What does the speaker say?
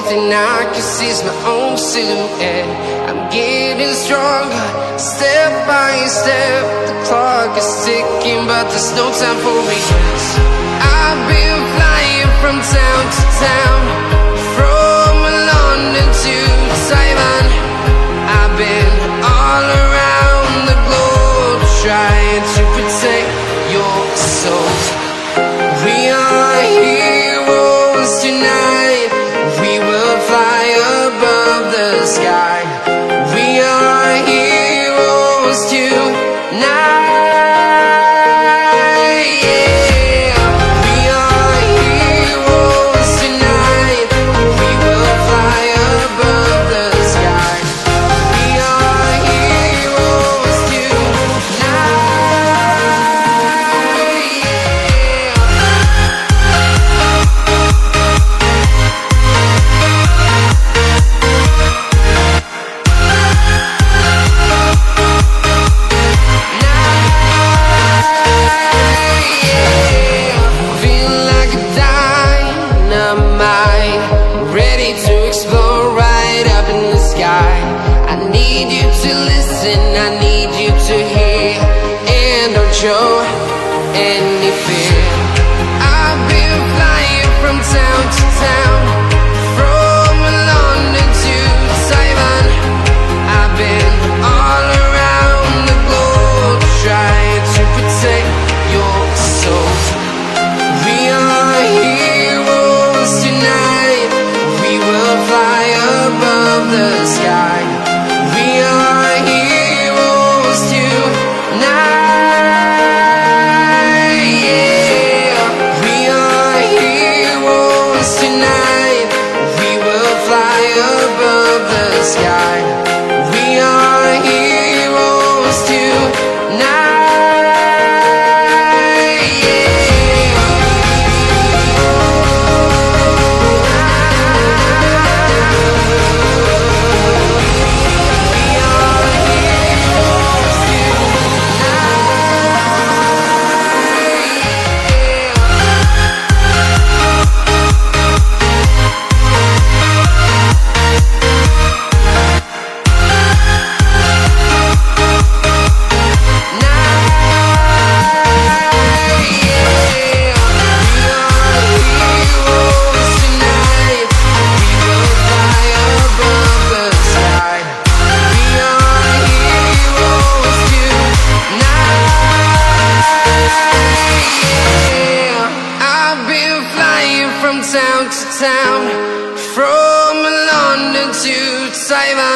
thing I can see is my own silhouette. I'm getting stronger, step by step. The clock is ticking, but there's no time for regrets. I've been flying from town to town, from London to Taiwan. I've been all around the globe, trying to protect your soul. We are heroes tonight. We will fly above the sky. We are heroes tonight. Yeah. We are heroes tonight. We will fly above the sky. We are heroes tonight. Ready to explore right up in the sky. I need you to listen, I need you to hear, and don't show any fear. I've been flying from town to town, from London to Taiwan. I've been all around the globe, trying to protect your soul. We are heroes tonight. We will fly above the sky. We are heroes tonight. Yeah. We are heroes tonight. We will fly above the sky. We are heroes tonight. From town to town, from London to Taiwan.